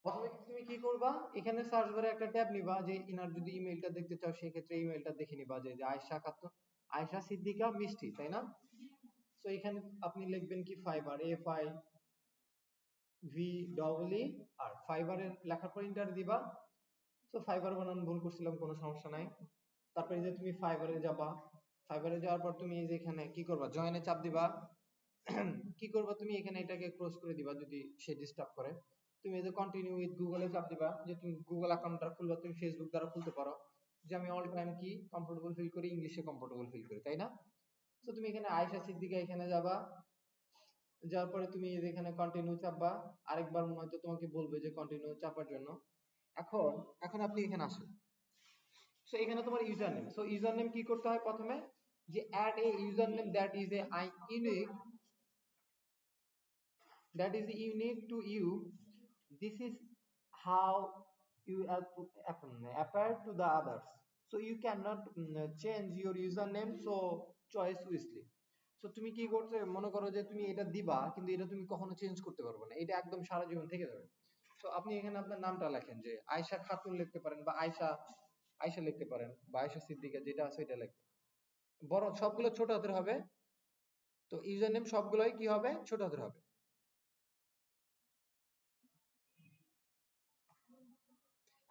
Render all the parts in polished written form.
প্রথমে তুমি কি করবা, এখানে সার্চ বারে একটা ট্যাব নিবা, যে ইনার যদি ইমেলটা দেখতে চাও সেক্ষেত্রে ইমেলটা দেখে নিবা, যে আয়েশা খাতুন, আয়েশা সিদ্দিকা মিষ্টি, তাই না? তো এখানে আপনি লিখবেন কি ফাইবার, FIVER, আর ফাইবারের লেখার পর ইন্টার দিবা। তো ফাইবার বানান ভুল করছিলাম, কোনো সমস্যা নাই। তারপরে যে তুমি ফাইবারে যাবা, ফাইবারে যাওয়ার পর তুমি এই যে এখানে কি করবা, জয়েনে চাপ দিবা। কি করবা তুমি এখানে এটাকে ক্লোজ করে দিবা যদি সে ডিস্টার্ব করে। তুমি এই যে কন্টিনিউ উইথ গুগলে চাপ দিবা, যে তুমি গুগল অ্যাকাউন্টটা খুলবা, তুমি ফেসবুক দ্বারা খুলতে পারো, যে আমি অল টাইম কি কমফোর্টেবল ফিল করি, ইংলিশে কমফোর্টেবল ফিল করি, তাই না? তো তুমি এখানে আয়েশা সিদ্দিকা এখানে যাবা, যাওয়ার পরে তুমি এখানে কন্টিনিউ চাপবা। আরেকবার মনে হয়তো তোমাকে বলবে যে কন্টিনিউ চাপার জন্য। এখন এখন আপনি এখানে আসেন। সো এখানে তোমার user name, so user name কি করতে হয় প্রথমে, যে add a user name that is a unique, that is unique to you. This is how you appear to the others. So you cannot change your username so choice wisely. So তুমি কি করতে মনে করো যে তুমি এটা দিবা, কিন্তু এটা তুমি কখনো চেঞ্জ করতে পারবে না, এটা একদম সারা জীবন থেকে যাবে। তো আপনি এখানে আপনার নামটা লেখেন, যে আয়েশা খাতুন লিখতে পারেন, বা আয়েশা আয়েশা লিখতে পারেন, বা আয়েশা সিদ্দিকা, যেটা আছে এটা লিখবেন। বড় সবগুলো ছোট হাতের হবে। তো ইউজার নেম সবগুলোই কি হবে, ছোট হাতের হবে।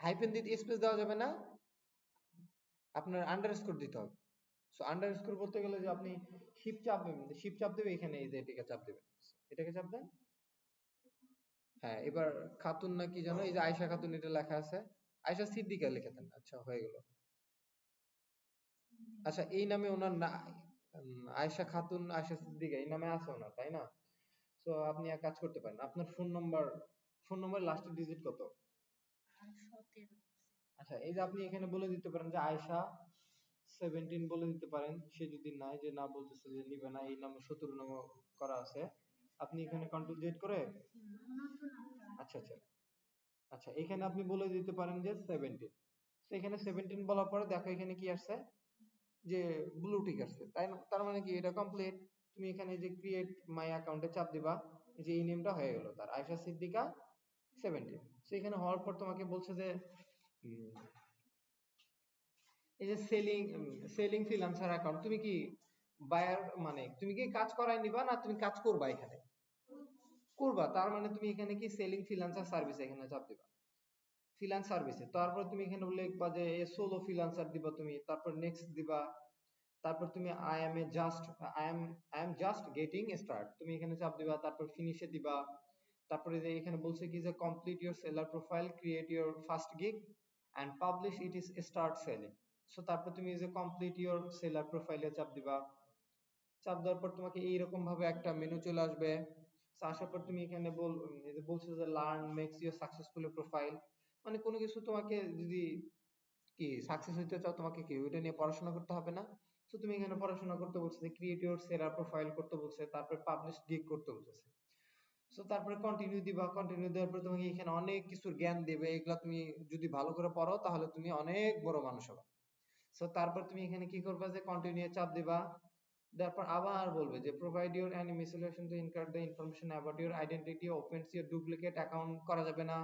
হাইফেন দিতে স্পেস দেওয়া যাবে না, আপনার আন্ডারস্কোর দিতে হবে। সো আন্ডারস্কোর বলতে গেলে যে আপনি শিপ চাপ দেবে এখানে, এই যে এটাকে চাপ দেবেন, এটাকে চাপ দেন। হ্যাঁ, এবার খাতুন না কি জানো, এই যে আয়েশা খাতুন এটা লেখা আছে, আয়েশা সিদ্দিকা লিখে দেন। আচ্ছা, হয়ে গেল। আচ্ছা, এই নামে ওনার না, আয়েশা খাতুন আয়েশা সিদ্দিকা এই নামে আছে ওনার, তাই না? তো আপনি এক কাজ করতে পারেন, আপনার ফোন নম্বর লাস্টের ডিজিট কত? আচ্ছা, এই যে আপনি এখানে বলে দিতে পারেন যে আয়েশা 17 বলে দিতে পারেন। সে যদি নাই, যে না বলতেছে যে নিবে না, এই নামে 17 নামে করা আছে, আপনি এখানে কন্ট্রোল জেড করে, আচ্ছা আচ্ছা আচ্ছা, এখানে আপনি বলে দিতে পারেন যে 17। তো এখানে 17 বলার পরে দেখো এখানে কি আসছে, যে ব্লু টিক আসছে, তাই না? তার মানে কি এটা কমপ্লিট। তুমি এখানে যে ক্রিয়েট মাই অ্যাকাউন্টে চাপ দিবা, যে এই নেমটা হয়ে গেল তার, আয়েশা সিদ্দিকা 17। তো এখানে হওয়ার পর তোমাকে বলছে যে উম, এই যে সেলিং ফ্রিল্যান্সার অ্যাকাউন্ট, তুমি কি বায়ার, মানে তুমি কি কাজ করাই নিবা, না তুমি কাজ করবা এখানে? করবা, তার মানে তুমি এখানে কি সেলিং ফ্রিল্যান্সার সার্ভিস এখানে চাপ দিবা, ফ্রিল্যান্স সার্ভিসে। তারপর তুমি এখানে লিখবা যে সোলো ফ্রিল্যান্সার দিবা তুমি, তারপর নেক্সট দিবা। তারপর তুমি I am just getting start, তুমি এখানে চাপ দিবা, তারপর ফিনিশে দিবা। তারপরে যে এখানে বলছে কি যে complete your seller profile, create your first gig and publish it is start selling. So তারপর তুমি যে কমপ্লিট ইউর সেলার প্রোফাইলে চাপ দিবা। চাপ দেওয়ার পর তোমাকে এইরকম ভাবে একটা মেনু চলে আসবে। তো আসার পর তুমি এখানে এই যে বলছো যে learn makes your successful profile, মানে কোনো কিছু তোমাকে যদি কি সাকসেস হইতে চাও, তোমাকে কি ওইটা নিয়ে পড়াশোনা করতে হবে না? তো তুমি এখানে পড়াশোনা করতে বলছে, ক্রিয়েট ইউর সেলার প্রোফাইল করতে বলছে, তারপর পাবলিশ গিগ করতে বলছে। সো তারপরে কন্টিনিউ দিবা, কন্টিনিউ দেওয়ার পর তোমাকে এখানে অনেক কিছুর জ্ঞান দেবে, এগুলা তুমি যদি ভালো করে পড়ো তাহলে তুমি অনেক বড় মানুষ হবে। সো তারপর তুমি এখানে কি করবা, যে কন্টিনিউ চাপ দিবা। তারপর আবার বলবে যে provide your any misleading to incur the information about your identity, opens your duplicate account করা যাবে না।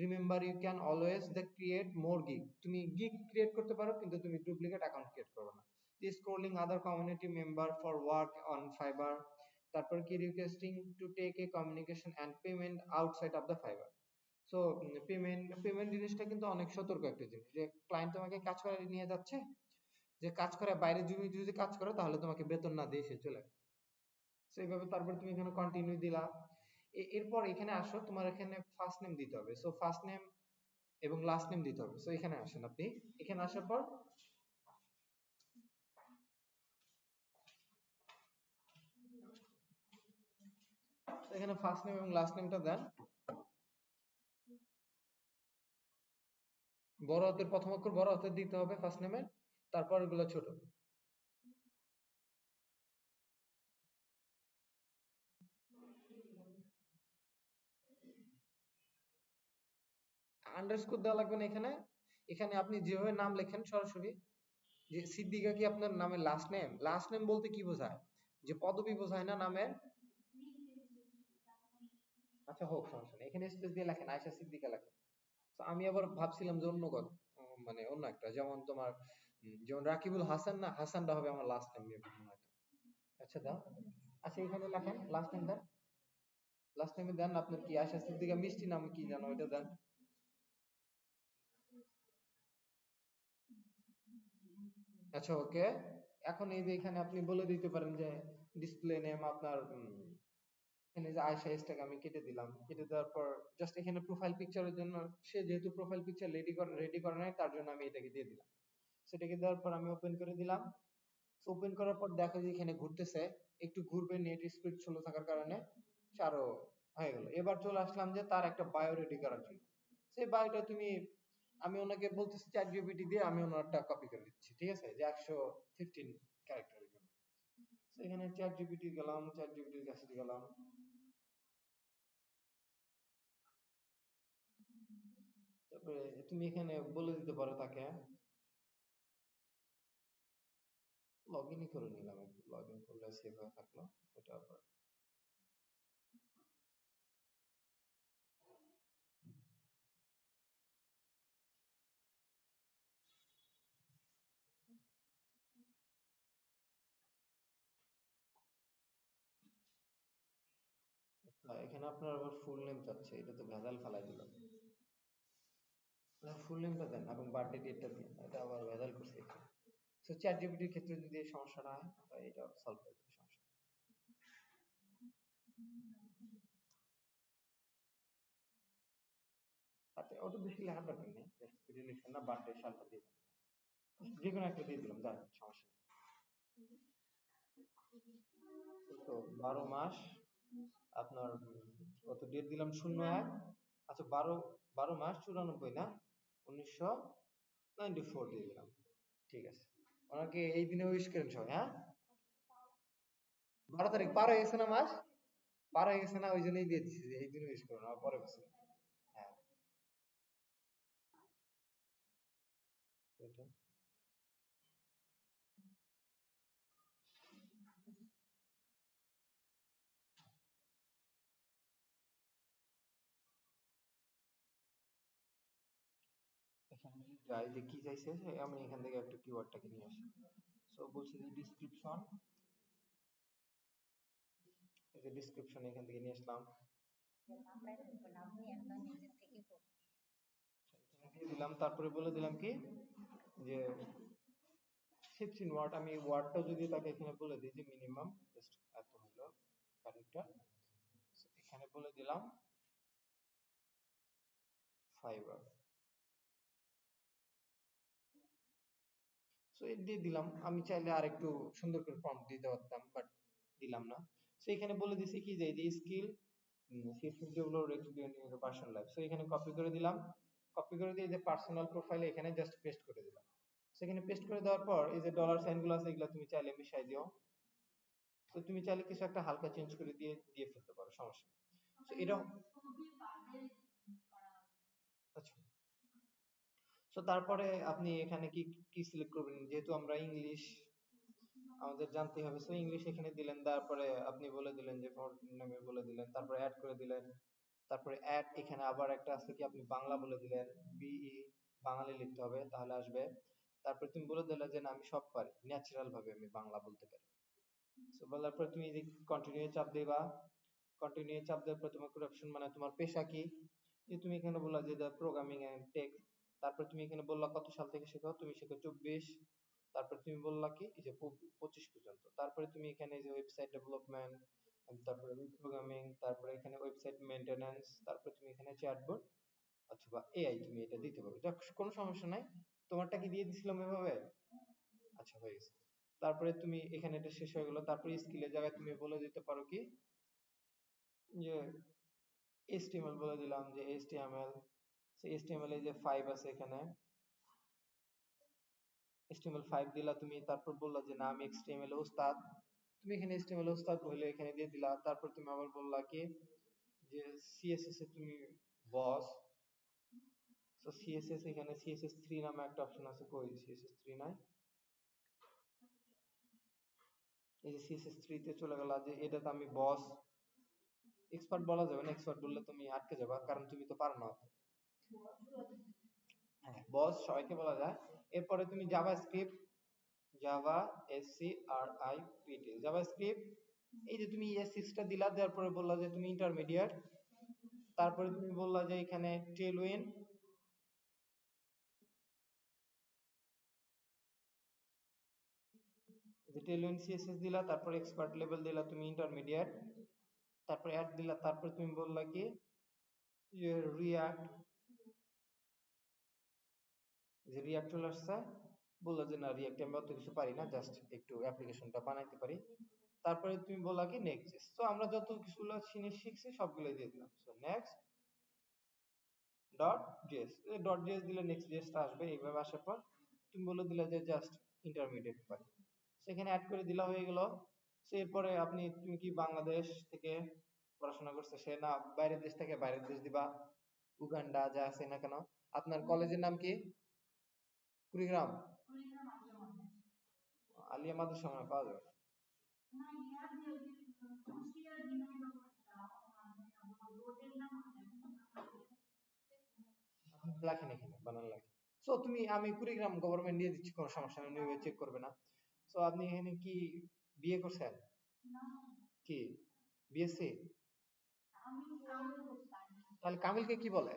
Remember you can always the create more gig, তুমি গিগ ক্রিয়েট করতে পারো কিন্তু তুমি ডুপ্লিকেট অ্যাকাউন্ট ক্রিয়েট করবে না। Scrolling other community member for work on Fiverr. তারপর কি requesting to take a communication and payment outside of the Fiverr. So payment জিনিসটা কিন্তু অনেক সতর্ক একটা জিনিস, যে ক্লায়েন্ট তোমাকে কাজ করে নিয়ে যাচ্ছে, যে কাজ করে বাইরে জমি যদি কাজ করো তাহলে তোমাকে বেতন না দিয়ে সে চলে গেছে। তো এইভাবে তারপর তুমি এখানে কন্টিনিউ দিলা। এরপর এখানে আসো, তোমার এখানে ফার্স্ট নেম দিতে হবে। সো ফার্স্ট নেম এবং লাস্ট নেম দিতে হবে। সো এখানে আসেন আপনি, এখানে আসার পর এখানে ফার্স্ট নেম এবং লাস্ট নেমটা দেন। বড় হাতের প্রথম অক্ষর বড় হাতের দিতে হবে ফার্স্ট নেমে, তারপর এগুলো ছোট। আন্ডারস্কোর দেওয়া লাগবে না এখানে। এখানে আপনি যেভাবে নাম লেখেন সরাসরি, যে সিদ্দিকা কি আপনার নামের লাস্ট নেম? লাস্ট নেম বলতে কি বোঝায়? যে পদবি বোঝায় না নামের। আচ্ছা হোক, সমস্যা নেই, এখানে স্পেস দিয়ে লেখেন আয়েশা সিদ্দিকা লেখেন। তো আমি আবার ভাবছিলাম যে অন্য কথা, মানে অন্য একটা, যেমন তোমার যেমন রাকিবুল হাসান, না হাসানটা হবে আমার লাস্ট টাইম মনে হয়। আচ্ছা দাও, আচ্ছা এখানে লেখেন লাস্ট টাইম দেন, লাস্ট টাইমে দেন আপনার কি আয়েশা সিদ্দিকা মিষ্টি নাম কি জানো এটা দেন। আচ্ছা ওকে, এখন এই যে এখানে আপনি বলে দিতে পারেন যে ডিসপ্লে নেম আপনার এখানে যে আয়েশা এসটাকে আমি কেটে দিলাম, কেটে দেওয়ার পর জাস্ট এখানে প্রোফাইল পিকচারের জন্য, সে যেহেতু প্রোফাইল পিকচার রেডি করে নাই তার জন্য আমি এটাকে দিয়ে দিলাম। সেটাকে দেওয়ার পর আমি ওপেন করে দিলাম। ওপেন করার পর দেখো যে এখানে ঘুরতেছে, একটু ঘুরবে, নেট স্পিড স্লো থাকার কারণে আরো হয়ে গেল। এবার চলে আসলাম যে তার একটা বায়ো রেডি করার জন্য। সেই বায়োটা তুমি, আমি ওনাকে বলতেছি চ্যাট জিপিটি দিয়ে আমি ওনারটা কপি করে দিচ্ছি, ঠিক আছে, যে 115 ক্যারেক্টারের জন্য। তো এখানে চ্যাট জিপিটি গেলাম, চ্যাট জিপিটির কাছে গেলাম, তারপরে তুমি এখানে বলে দিতে পারো তাকে, লগ ইনই করে নিলাম, একটু লগ ইন করলে সেভ হয়ে থাকলো ওটা আবার। এখানে আপনার আবার ফুল নেম চাচ্ছে, এটা তো ভেজাল ফালাই দিল। ফুল নেমটা দেন এবং বার্থডে ডেটটা দিন, এটা আবার ভেজাল করছে এখানে। সো চ্যাট জিপিটির ক্ষেত্রে যদি এই সমস্যাটা হয় তাহলে এটা সলভ হয়ে যাবে, সমস্যা নেই। আচ্ছা ওটা বেশি লেখার দরকার নেই, জাস্ট লিখছেন না বার্থডে সালটা দিয়ে দেন, যে কোনো একটা দিয়ে দিলাম যান, সমস্যা নেই। তো 12 মাস আপনার কত ডেট দিলাম, 01, আচ্ছা 12 মাস 94 না 1994 দিয়ে দিলাম, ঠিক আছে। ওনাকে এই দিনে উইশ করেন সবাই, হ্যাঁ। 12 তারিখ পার হয়ে গেছে না মাস, পার হয়ে গেছে না, ওই জন্যই দিয়ে দিচ্ছি যে এই দিনে উইশ করুন, আমার পরে বছর। হ্যাঁ এটা এখানে যদি যাই যে কি চাইছে, আমি এখান থেকে একটা কিওয়ার্ডটাকে নিয়ে আসি। সো বলছি যে ডিসক্রিপশন, এই যে ডিসক্রিপশন এখান থেকে নিয়ে আসলাম, এখানে দিয়ে দিলাম। তারপরে বলে দিলাম কি যে 16 ওয়ার্ড, আমি ওয়ার্ডটা যদি তাকে এখানে বলে দিই যে মিনিমাম জাস্ট এত হলো ক্যারেক্টার, এখানে বলে দিলাম ফাইবার। সো এর দিয়ে দিলাম, আমি চাইলে আর একটু সুন্দর করে প্রম্পট দিতে পারতাম বাট দিলাম না। সো এখানে বলে দিছি কি যে এই skill CSS developer experience in personal life, so এখানে কপি করে দিলাম, কপি করে দিয়ে যে পার্সোনাল প্রোফাইলে এখানে জাস্ট পেস্ট করে দিলাম। সেখানে পেস্ট করে দেওয়ার পর এই যে ডলার সাইন গুলো আছে এগুলো তুমি চাইলে মিশাই দিও। তো তুমি চাইলে কিছু একটা হালকা চেঞ্জ করে দিয়ে দিয়ে ফেলতে পারো, সমস্যা নেই। তো এটা আচ্ছা। সো তারপরে আপনি এখানে কি কি সিলেক্ট করবেন, যেহেতু আমরা ইংলিশ আমাদের জানতে হবে, সো ইংলিশ এখানে দিলেন, তারপরে আপনি বলে দিলেন যে ফন্ট নামে বলে দিলেন, তারপরে অ্যাড করে দিলেন, তারপরে অ্যাড এখানে আবার একটা আছে কি আপনি বাংলা বলে দিলেন, বিই বাঙালি লিখতে হবে তাহলে আসবে। তারপরে তুমি বলে দিলে যে না আমি সব পারি, ন্যাচারাল ভাবে আমি বাংলা বলতে পারি। সো বলার পর তুমি কন্টিনিউ চাপ দিবা, কন্টিনিউ চাপ দেওয়ার পর তোমার প্রোডাকশন মানে তোমার পেশা কি, যে তুমি এখানে বললা যে প্রোগ্রামিং এন্ড টেক, তারপর তুমি এখানে বললা কত সাল থেকে শেখো, তুমি শেখো 24, তারপর তুমি বললা কি এই যে 25 পর্যন্ত, তারপরে তুমি এখানে যে ওয়েবসাইট ডেভেলপমেন্ট, তারপরে প্রোগ্রামিং, তারপরে এখানে ওয়েবসাইট মেইনটেনেন্স, তারপর তুমি এখানে চ্যাটবট অথবা এআই তুমি এটা দিতে পারো, যাক কোনো সমস্যা নাই। তোমারটা কি দিয়ে দিছিলাম এভাবে? আচ্ছা হয়ে গেছে। তারপরে তুমি এখানে এটা শেষ হয়ে গেল, তারপরে স্কিলের জায়গায় তুমি বলে দিতে পারো কি যে HTML বলে দিলাম যে HTML, সেই HTML এ যে 5 আছে এখানে HTML5 দিলা তুমি, তারপর বললা যে না আমি HTML এ ওস্তাদ, তুমি এখানে HTML এ ওস্তাদ হইলে এখানে দিয়ে দিলা। তারপর তুমি আবার বললা কি যে CSS এ তুমি বস, তো CSS এখানে CSS3 নামে একটা অপশন আছে, কই CSS3 নাই, এই যে CSS3 তে চলে গেল, যে এটাতে আমি বস এক্সপার্ট বলা যাবে না, এক্সপার্ট বললে তুমি আটকে যাবা, কারণ তুমি তো পারো না। হ্যাঁ, বস সবাইকে বলা যায়। এরপরে তুমি জাভাস্ক্রিপ্ট, জাভা SCRIPT জাভাস্ক্রিপ্ট, এই যে তুমি ES6 টা দিলা, দেওয়ার পরে বললা যে তুমি ইন্টারমিডিয়েট, তারপরে তুমি বললা যে এখানে টেলউইন, যে টেলউইন CSS দিলা, তারপরে এক্সপার্ট লেভেল দিলা তুমি ইন্টারমিডিয়েট, তারপরে অ্যাড দিলা, তারপরে তুমি বললা কি যে রিয়াক্ট, যে রিয়াক্ট চলে আসছে, বললো যে না রিয়াক্ট আমি অত কিছু পারি না, জাস্ট একটু অ্যাপ্লিকেশনটা বানাইতে পারি। তারপরে তুমি বললা কি নেক্সট। তো আমরা যত কিছুগুলো শিখছি সবগুলো দিয়ে দিলাম। So next dot JS, dot JS দিলে নেক্সট জেএসটা আসবে। এইভাবে আসার পর তুমি বলে দিলে যে জাস্ট ইন্টারমিডিয়েট পারি, সেখানে অ্যাড করে দিলা, হয়ে গেল। সো এরপরে তুমি কি বাংলাদেশ থেকে পড়াশোনা করছে, সে না বাইরের দেশ থেকে বাইরের দেশ দিবা, উগান্ডা যা আছে না কেন। আপনার কলেজের নাম কি? কুড়িগ্রাম আলিয়া মাদ্রাসা মনে হয় পাওয়া যাবে না, লেখেন এখানে বানান লেখেন। সো আমি কুড়িগ্রাম গভর্নমেন্ট দিয়ে দিচ্ছি, কোনো সমস্যা নেই, উনি চেক করবে না। সো আপনি এখানে কি বিয়ে করছেন? কি বিএসসি? তাহলে কামিলকে কি বলে?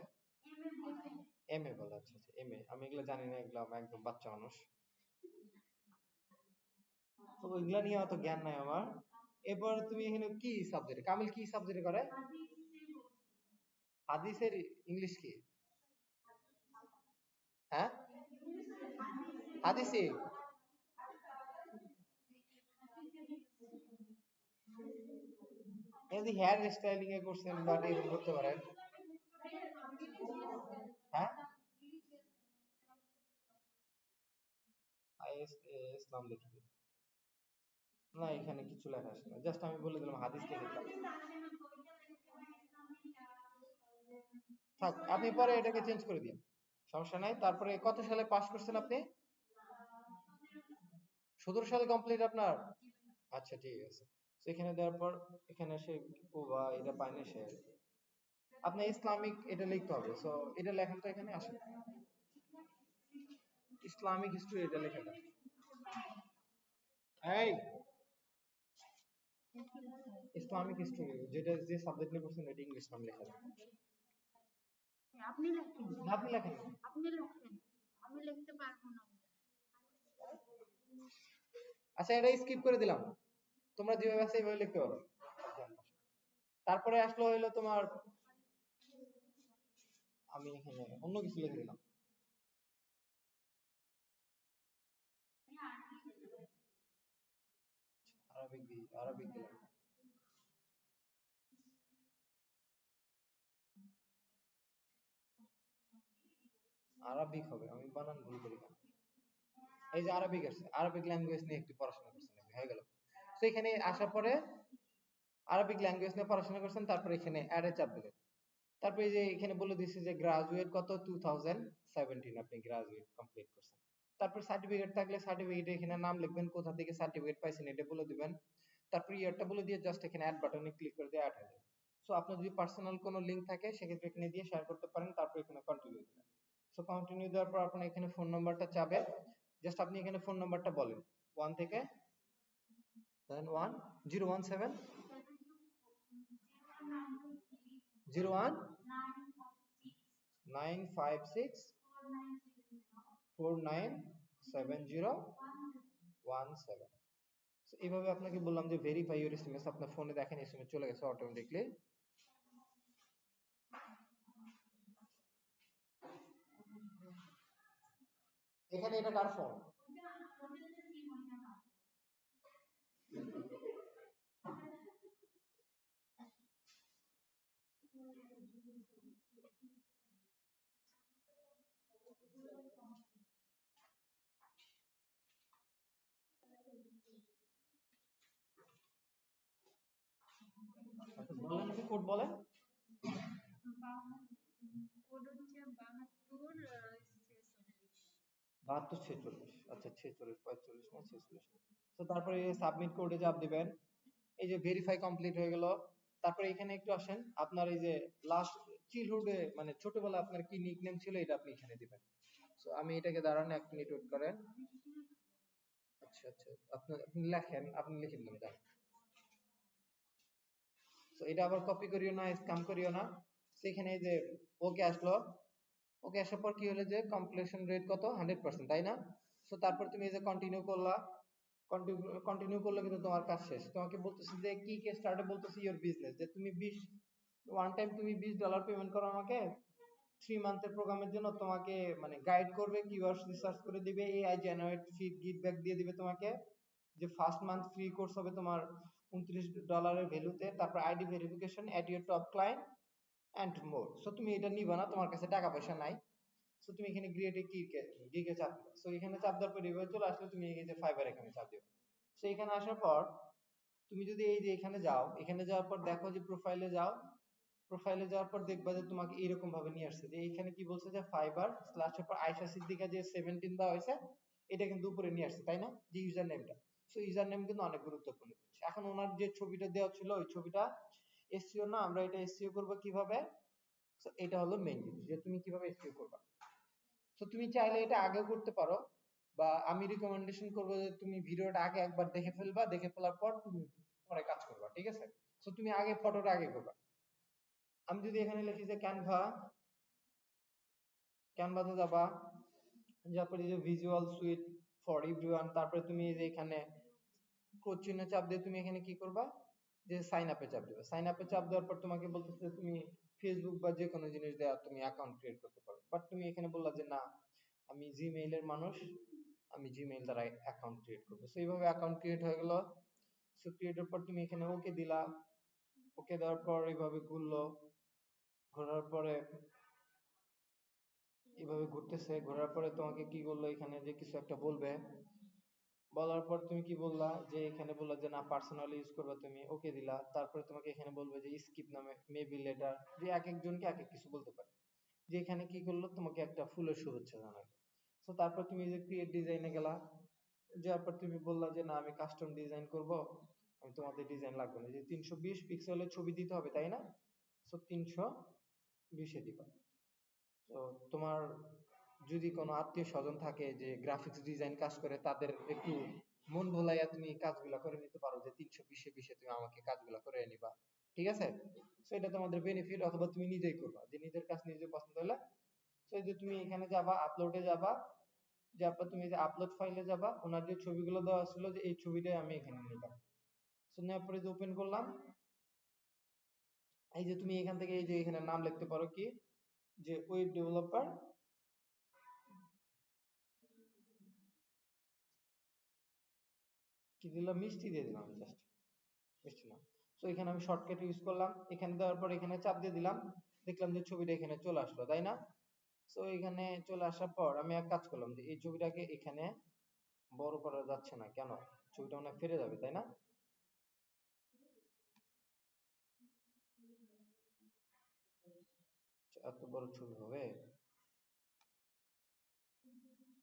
এমএ বলে। আচ্ছা আচ্ছা, এমএ আমি এগুলো জানি না, এগুলো আমার একদম বাচ্চা মানুষ, তো এগুলা নিয়ে অত জ্ঞান নাই আমার। এরপর তুমি এখানে কি সাবজেক্ট, কামিল কি সাবজেক্টে করে? হাদিসের ইংলিশ কি? হ্যাঁ, হাদিসে। এই যে হেয়ার স্টাইলিং এ করছেন বা এরকম করতে পারেন। হ্যাঁ, ইসলাম লিখে দিন। না, এখানে কিছু লেখা আসে না, জাস্ট আমি বলে দিলাম হাদিস লিখে দিলাম। থাক, আপনি পরে এটাকে চেঞ্জ করে দিন, সমস্যা নাই। তারপরে কত সালে পাস করছেন আপনি? 17 সালে কমপ্লিট আপনার? আচ্ছা ঠিক আছে। তো এখানে দেওয়ার পর এখানে সে, ও বা এটা পায়নি সে, আপনার ইসলামিক এটা লিখতে হবে। সো এটা লেখাটা এখানে আসে, ইসলামিক হিস্ট্রি এটা লেখা দেন। এই ইসলামিক হিস্ট্রি যেটা যে সাবজেক্ট নিয়ে পড়ছেন এটা ইংলিশ নাম লেখা দেন। আপনি লেখেন না, আপনি লেখেন না। আপনি লেখেন, আমি লিখতে পারবো না। আচ্ছা, এটা স্কিপ করে দিলাম, তোমরা যেভাবে আছে এইভাবে লিখতে পারো। তারপরে আসলো হইলো তোমার, আমি এখানে অন্য কিছু লিখে দিলাম। আরবিক আরবিক দিলাম। আরবিক হবে, আমি বানান ভুল করি কেন? এই যে আরবিক আছে, আরবিক ল্যাঙ্গুয়েজ নিয়ে একটু পড়াশোনা করছেন, হয়ে গেল। তো এখানে আসার পরে আরবিক ল্যাঙ্গুয়েজ নিয়ে পড়াশোনা করছেন, তারপরে এখানে অ্যাডে চাপ দিলেন। তারপরে এই যে এখানে বলে দিচ্ছে যে গ্রাজুয়েট কত 2017 আপনি গ্রাজুয়েট কমপ্লিট করছেন। তারপর সার্টিফিকেট থাকলে সার্টিফিকেট এখানে নাম লিখবেন, কোথা থেকে সার্টিফিকেট পাইছেন এটা বলে দিবেন। তারপর ইয়ারটা বলে দিয়ে জাস্ট এখানে অ্যাড বাটনে ক্লিক করে দিয়ে অ্যাড হয়ে যাবে। সো আপনার যদি পার্সোনাল কোনো লিংক থাকে সেক্ষেত্রে এখানে দিয়ে শেয়ার করতে পারেন, তারপর এখানে কন্টিনিউ দিবেন। সো কন্টিনিউ দেওয়ার পর আপনার এখানে ফোন নাম্বারটা চাবে, জাস্ট আপনি এখানে ফোন নাম্বারটা বলেন, 1 থেকে দেন 1017 01 956 497017। এইভাবে আপনাকে বললাম যে ভেরিফাই ইউর এসএমএস, আপনার ফোনে দেখেন এসএমএস চলে গেছে অটোমেটিকলি। এখানে এটা কার ফোন? আচ্ছা বলেন, কি কোড বলেন? কোড হচ্ছে 72 ছেচল্লিশ। 72 46, আচ্ছা 46 45 না 46। তো তারপরে সাবমিট কোডে চাপ দিবেন, এই যে ভেরিফাই কমপ্লিট হয়ে গেল। তারপরে এখানে একটু আসেন, আপনার এই যে লাস্ট চিলহুডে মানে ছোটবেলায় আপনার কি নিকনেম ছিল এটা আপনি এখানে দিবেন। সো আমি এটাকে দাঁড়ান 1 মিনিট ওয়েট করেন। আচ্ছা আচ্ছা, আপনি লেখেন, আপনি লিখে দিলাম যান। তো এটা আবার কপি করিও না, স্ক্যাম করিও না। সেখানে এই যে ওকে আসলো, ওকে আসার পর কি হলো যে কমপ্লিশন রেট কত 100%, তাই না? সো তারপর তুমি এই যে কন্টিনিউ করলা, কন্টিনিউ করলে কিন্তু তোমার কাজ শেষ। তোমাকে বলতেছে যে কি কে স্টার্টে বলতেছে ইওর বিজনেস, যে তুমি 20 ওয়ান টাইম তুমি $20 পেমেন্ট করো আমাকে 3 মান্থের প্রোগ্রামের জন্য। তোমাকে মানে গাইড করবে, কিওয়ার্ডস রিসার্চ করে দিবে, এআই জেনারেট ফিডব্যাক দিয়ে দিবে তোমাকে, যে ফার্স্ট মান্থ ফ্রি কোর্স হবে তোমার $29 ভ্যালুতে। তারপর ID verification at your top client and more. So তুমি এটা নিবা না, তোমার কাছে টাকা পয়সা নাই। সো তুমি এখানে ক্রিয়েট এ গিগে চাপ দিবা। সো এখানে চাপ দেওয়ার পর এভাবে চলে আসলে তুমি এই যে ফাইবার এখানে চাপ দিবা। সো এখানে আসার পর তুমি যদি এই যে এখানে যাও, এখানে যাওয়ার পর দেখো যে প্রোফাইলে যাও, প্রোফাইলে যাওয়ার পর দেখবা যে তোমাকে এরকম ভাবে নিয়ে আসছে, যে এখানে কি বলছে যে ফাইবার স্ল্যাশের পর আয়েশা সিদ্দিকা যে 17 দেওয়া হয়েছে, এটা কিন্তু উপরে নিয়ে আসছে, তাই না, যে ইউজার নেমটা। সো ইউজার নেম কিন্তু অনেক গুরুত্বপূর্ণ। এখন ওনার যে ছবিটা দেওয়া ছিল ওই ছবিটা এসইও না, আমরা এটা এসইও করব কিভাবে। সো এটা হলো মেইন জিনিস, যে তুমি কিভাবে এসইও করবা। তো তুমি চাইলে এটা আগেও করতে পারো, বা আমি রিকমেন্ডেশন করবো যে তুমি ভিডিওটা আগে একবার দেখে ফেলবা, দেখে ফেলার পর তুমি পরে কাজ করবা, ঠিক আছে? তো তুমি আগে ফটোটা আগে করবা। আমি যদি এখানে লিখি যে ক্যানভা, ক্যানভাতে যাবা, তারপরে যে ভিজুয়াল সুইট ফর এভরিওয়ান, তারপরে তুমি এই যে এখানে কোড চিহ্ন চাপ দিয়ে তুমি এখানে কি করবা, যে সাইন আপে চাপ দিবে। সাইন আপে চাপ দেওয়ার পর তোমাকে বলতেছে তুমি ফেসবুক বা যে কোনো জিনিস দেওয়া তুমি অ্যাকাউন্ট ক্রিয়েট করতে পারো, বাট তুমি এখানে বললা যে না আমি জিমেইলের মানুষ, আমি জিমেইল দ্বারা অ্যাকাউন্ট ক্রিয়েট করবো। সো এইভাবে অ্যাকাউন্ট ক্রিয়েট হয়ে গেল। সো ক্রিয়েটের পর তুমি এখানে ওকে দিলা, ওকে দেওয়ার পর এইভাবে ঘুরলো, ঘোরার পরে এইভাবে ঘুরতেছে, ঘোরার পরে তোমাকে কি বললো এখানে যে কিছু একটা বলবে, বলার পর তুমি কি বললা, যে এখানে বললা যে না পার্সোনালি ইউজ করবে, তুমি ওকে দিলা। তারপরে তোমাকে এখানে বলবে যে স্কিপ নামে মেবি লেটার, যে এক একজনকে এক এক কিছু বলতে পারে। যে এখানে কি করলো, তোমাকে একটা ফুলের শুভেচ্ছা জানালো। তো তারপর তুমি যে ক্রিয়েট ডিজাইনে গেলা, যাওয়ার পর তুমি বললা যে না আমি কাস্টম ডিজাইন করব, আমি তোমাদের ডিজাইন লাগবে না, যে 320 পিক্সেলের ছবি দিতে হবে, তাই না? সো 320-এ দিবা। তো তোমার যদি কোনো আত্মীয় স্বজন থাকে যে গ্রাফিক্স ডিজাইন কাজ করে, তাদের একটু মন ভোলাইয়া তুমি কাজগুলা করে নিতে পারো, যে 320-এ তুমি আমাকে কাজগুলা করে নিবা, ঠিক আছে? তো এটা তোমাদের বেনিফিট। অথবা তুমি নিজেই করবা, যে নিজের কাজ নিজে পছন্দ হলে। তো এই যে তুমি এখানে যাবা, আপলোডে যাবা, যার পর তুমি যে আপলোড ফাইলে যাবা, ওনার যে ছবিগুলো দেওয়া ছিল যে এই ছবিটাই আমি এখানে নিলাম। তো নেওয়ার পরে যে ওপেন করলাম, এই যে তুমি এখান থেকে এই যে এখানে নাম লিখতে পারো কি, যে ওয়েব ডেভেলপার, কি দিলাম, মিষ্টি দিয়ে দিলাম জাস্ট, মিষ্টি না। তো এখানে আমি শর্টকাট ইউজ করলাম, এখানে দেওয়ার পর এখানে চাপ দিয়ে দিলাম, দেখলাম যে ছবিটা এখানে চলে আসলো, তাই না? তো এখানে চলে আসার পর আমি এক কাজ করলাম, যে এই ছবিটাকে এখানে বড় করা যাচ্ছে না কেন, ছবিটা অনেক ফেরে যাবে, তাই না? এত বড় ছবি হবে,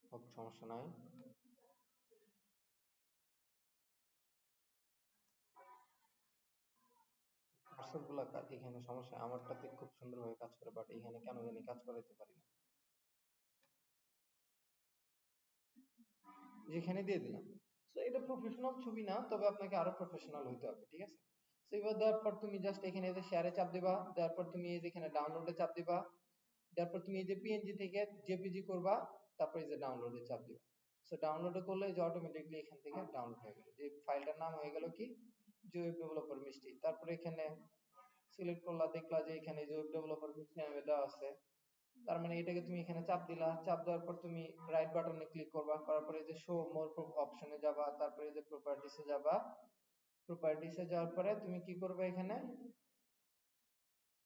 হোক সমস্যা নাই। কার্সর গুলা এখানে সমস্যা, আমারটাতে খুব সুন্দরভাবে কাজ করে, বাট এখানে কেন জানি কাজ করাইতে পারি না। যেখানে দিয়ে দিলাম। তো এটা প্রফেশনাল ছবি না, তবে আপনাকে আরো প্রফেশনাল হইতে হবে, ঠিক আছে? তো এবার দেওয়ার পর তুমি জাস্ট এখানে যে শেয়ারে চাপ দিবা, দেওয়ার পর তুমি এই যে এখানে ডাউনলোডে চাপ দিবা, তারপর তুমি এই যে পিএনজি থেকে জেপিজি করবা, তারপর এই যে ডাউনলোডে চাপ দিবা। সো ডাউনলোড করলে যে অটোমেটিকলি এখান থেকে ডাউনলোড হয়ে গেল, যে ফাইলটার নাম হয়ে গেল কি, যে ওয়েব ডেভেলপার মিষ্টি। তারপরে এখানে সিলেক্ট করলা, দেখলা যে এখানে যে ওয়েব ডেভেলপার মিষ্টি নামে দেওয়া আছে, তার মানে এটাকে তুমি এখানে চাপ দিলা, চাপ দেওয়ার পর তুমি রাইট বাটনে ক্লিক করবা, করার পরে যে শো মোর অপশনে যাবা, তারপরে যে প্রপার্টিসে যাবা, প্রপার্টিসে যাওয়ার পরে তুমি কি করবে এখানে,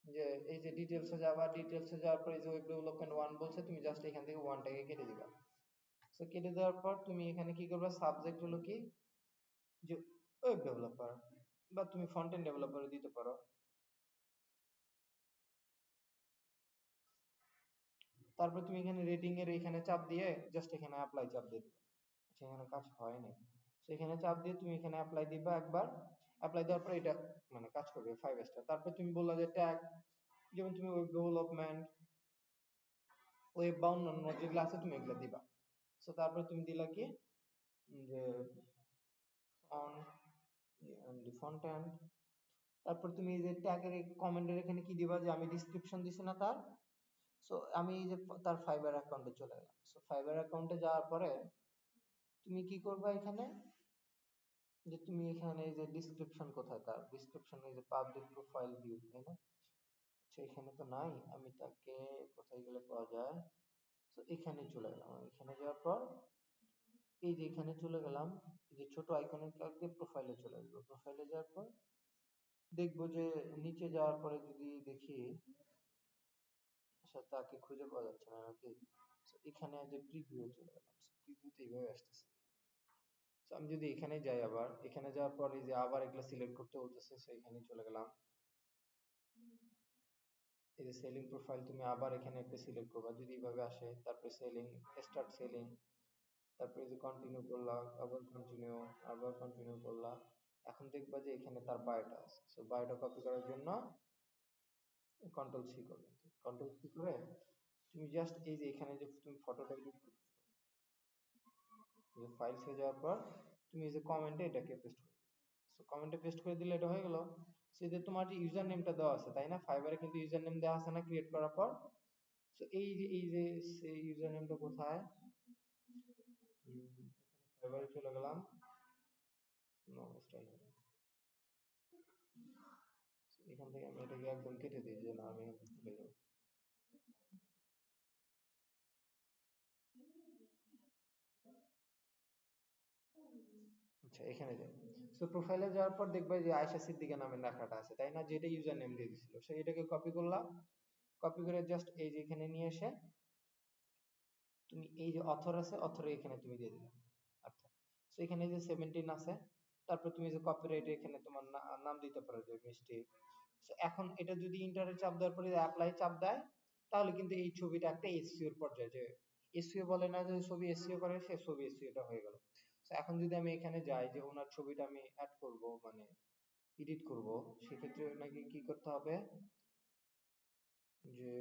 যে এই যে ডিটেলসে যাবা, ডিটেলসে যাওয়ার পরে যে ওয়েব ডেভেলপমেন্ট 1 বলছে, তুমি জাস্ট এখান থেকে 1টাকে কেটে দিবা। সো কেটে দেওয়ার পর তুমি এখানে কি করবা, সাবজেক্ট হলো কি, যে ওয়েব ডেভেলপার, বা তুমি ফ্রন্ট এন্ড ডেভেলপারও দিতে পারো। তারপর তুমি এখানে রেটিং এর এখানে চাপ দিয়ে জাস্ট এখানে অ্যাপ্লাই চাপ দিয়ে দিবে। সেখানে কাজ হয় নাই। এখানে চাপ দিয়ে তুমি এখানে অ্যাপ্লাই দিবা একবার, অ্যাপ্লাই দেওয়ার পর এটা মানে কাজ করবে 5 স্টার। তারপর তুমি বললা যে ট্যাগ, যেমন তুমি ওয়েব ডেভেলপমেন্ট, ওয়েব বা অন্যান্য যেগুলো আছে তুমি এগুলো দিবা। সো তারপর তুমি দিলা কি যে ফন্ট এন্ড, তারপর তুমি এই যে ট্যাগের কমেন্টের এখানে কি দিবা যে আমি ডেসক্রিপশন দিছি না তার। সো আমি এই যে তার ফাইবার অ্যাকাউন্টে চলে গেলাম। সো ফাইবার অ্যাকাউন্টে যাওয়ার পরে তুমি কি করবা এখানে, যে তুমি এখানে এই যে ডেসক্রিপশন কোথায়, তার ডেসক্রিপশন এই যে পাবলিক প্রোফাইল ভিউ, তাই না? সেখানে তো নাই, আমি তাকে কোথায় গেলে পাওয়া যায়? তো এখানে চলে গেলাম। আমি এখানে যাওয়ার পর এই যে এখানে চলে গেলাম, এই যে ছোট আইকনের ক্লিক দিয়ে প্রোফাইলে চলে আসবো। প্রোফাইলে যাওয়ার পর দেখবো যে নিচে যাওয়ার পরে যদি দেখি আচ্ছা তাকে খুঁজে পাওয়া যাচ্ছে না নাকি। So, এখানে যে প্রিভিউ চলে গেলাম, প্রিভিউতে এইভাবে আসতেছে। So, আমি যদি এখানে যাই, আবার এখানে যাওয়ার পর এই যে আবার এগুলো সিলেক্ট করতে বলতেছে, সো এখানে চলে গেলাম। এই যে সেলিং প্রোফাইল তুমি আবার এখানে একটা সিলেক্ট করবা যদি এইভাবে আসে, তারপরে সেলিং, স্টার্ট সেলিং, তারপরে যে কন্টিনিউ করলা, আবার কন্টিনিউ, আবার কন্টিনিউ করলা। এখন দেখবা যে এখানে তার বায়োটা আছে। সো বায়োটা কপি করার জন্য কন্ট্রোল সি করবে। কন্ট্রোল সি করে তুমি জাস্ট এই যে এখানে যে তুমি ফটোটা এডিট করছো, যে ফাইলসে যাওয়ার পর তুমি এই যে কমেন্টে এটাকে পেস্ট করে, সো কমেন্টে পেস্ট করে দিলে এটা হয়ে গেল। সো যে তোমার যে ইউজার নেমটা দেওয়া আছে, তাই না? ফাইবারে কিন্তু ইউজার নেম দেওয়া আছে না ক্রিয়েট করার পর। সো এই যে সেই ইউজার নেমটা কোথায়, ফাইবারে চলে গেলাম, নো স্টাইল, এখান থেকে আমি এটাকে একদম কেটে দিই যে না আমি ভুলে যাবো। আচ্ছা এখানে যাই। সো প্রোফাইলে যাওয়ার পর দেখবে যে আয়েশা সিদ্দিকা নামের লেখাটা আছে, তাই না? যেটা ইউজার নেম দিয়ে দিছিল, সো এটাকে কপি করলাম। কপি করে জাস্ট এই যে এখানে নিয়ে এসে তুমি এই যে অথর আছে, অথরে এখানে তুমি দিয়ে দিলে। আচ্ছা, সো এখানে যে 17 আছে, তারপর তুমি যে কপিরাইট এখানে তোমার নাম দিতে পারো যে মিষ্টি। সো এখন এটা যদি ইন্টারে চাপ দেওয়ার পরে অ্যাপ্লাই চাপ দেয়, তাহলে কিন্তু এই ছবিটা একটা এসইও এর পর্যায়ে, যে এসইও বলে না যে ছবি এসইও করে, সে ছবি এসইওটা হয়ে গেল। সো এখন যদি আমি এখানে যাই যে ওনার ছবিটা আমি অ্যাড করব, মানে এডিট করব, সেক্ষেত্রে নাকি কি করতে হবে, যে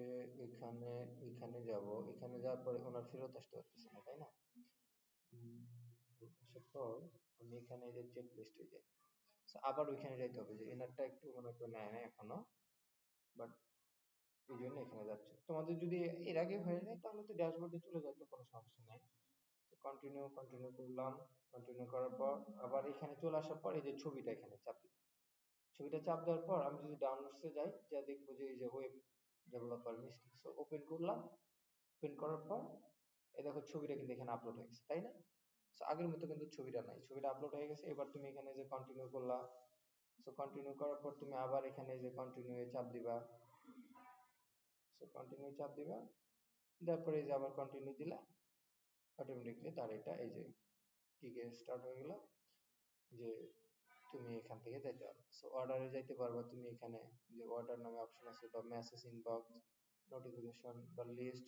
এখানে এখানে যাব, এখানে যাওয়ার পরে ওনার ফেরত আসতে পারতেছে না, তাই না? আসার পর আমি এখানে যে চেক লিস্টে যাই। So, আবার ওইখানে যাইতে হবে, যে এনারটা একটু মনে করে নেয় না এখনো, বাট এই জন্য এখানে যাচ্ছে। তোমাদের যদি এর আগে হয়ে যায় তাহলে তো ড্যাশবোর্ডে চলে যায়, তো কোনো সমস্যা নাই। কন্টিনিউ কন্টিনিউ করলাম। কন্টিনিউ করার পর আবার এখানে চলে আসার পর এই যে ছবিটা এখানে চাপ দিই। ছবিটা চাপ দেওয়ার পর আমি যদি ডাউনলোডসে যাই, যা দেখবো যে এই যে web developer mistake. So open করলাম। ওপেন করার পর এই দেখো ছবিটা কিন্তু এখানে আপলোড হয়ে গেছে, তাই না? সো আগের মতো কিন্তু ছবিটা নাই, ছবিটা আপলোড হয়ে গেছে। এবার তুমি এখানে যে কন্টিনিউ করলা, সো কন্টিনিউ করার পর তুমি আবার এখানে যে কন্টিনিউ এ চাপ দিবা। সো কন্টিনিউ চাপ দিবা, তারপরে এই যে আবার কন্টিনিউ দিলা, অটোমেটিকলি তার এটা এই যে কিকে স্টার্ট হয়ে গেল, যে তুমি এখান থেকে যাইতে পারো। সো অর্ডারে যাইতে পারবা তুমি, এখানে যে অর্ডার নামে অপশন আছে, বা মেসেজ ইনবক্স, নোটিফিকেশন বা লিস্ট।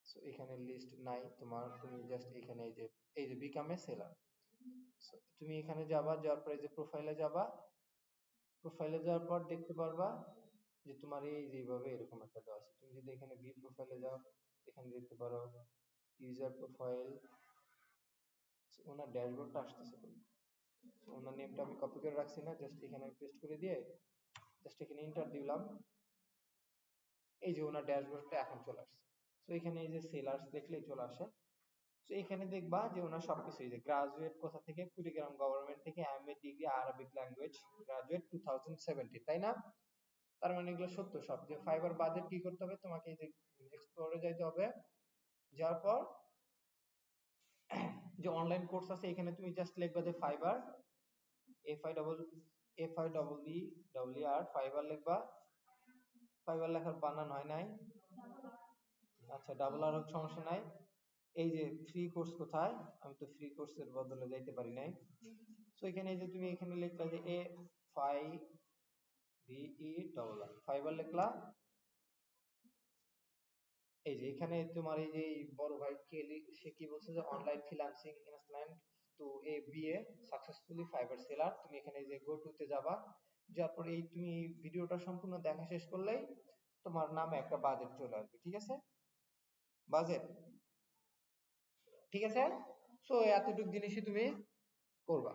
সো এখানে লিস্ট নাই তোমার, তুমি জাস্ট এখানে এই যে বিকাম এ সেলার। সো তুমি এখানে যাবা, যাওয়ার পরে যে প্রোফাইলে যাবা। প্রোফাইলে যাওয়ার পর দেখতে পারবা যে তোমার এই যে এইভাবে এরকম একটা দেওয়া আছে। তুমি যদি এখানে ভিউ প্রোফাইলে যাও, এখানে দেখতে পারো ইউজার প্রোফাইল, ওনার ড্যাশবোর্ডটা আসতেছে। ওনার নেমটা আমি কপি করে রাখছি না, জাস্ট এখানে পেস্ট করে দিয়ে জাস্ট এখানে এন্টার দিলাম। এই যে ওনার ড্যাশবোর্ডটা এখন চলে আসছে। তো এখানে এই যে সেলার্স দেখলেই চলে আসে। তো এখানে দেখবা যে ওনার সবকিছু, এই যে গ্রাজুয়েট কোথা থেকে, কুড়িগ্রাম গভর্নমেন্ট থেকে, MA degree Arabic language, graduate 2017, তাই না? তার মানে এগুলো সত্য সব। যে ফাইবার বাদে কি করতে হবে তোমাকে, এই যে এক্সপ্লোরে যাইতে হবে। যাওয়ার পর যে অনলাইন কোর্স আছে, এখানে তুমি জাস্ট লিখবা যে ফাইবার, FIEER ফাইবার লিখবা। ফাইবার লেখার বানান হয় নাই, আচ্ছা ডাবল আর হোক সমস্যা নাই। এই যে ফ্রি কোর্স কোথায়, আমি তো ফ্রি কোর্সের বদলে যাইতে পারি নাই। তো এখানে এই যে তুমি এখানে লিখলা যে FIBER ফাইবার লিখলা। এই যে এখানে তোমার এই যে এই বড় ভাই কেলি সে কি বলছে যে অনলাইন ফ্রিল্যান্সিং ইনভেস্টমেন্ট তো এ বিএ সাকসেসফুলি ফাইবার সেলার, তুমি এখানে এই যে গো টু তে যাবা, যার পরে এই তুমি ভিডিওটা সম্পূর্ণ দেখা শেষ করলেই তোমার নামে একটা বাজেট চলে আসবে, ঠিক আছে? বাজেট, ঠিক আছে। সো এতটুকু জিনিসই তুমি করবা।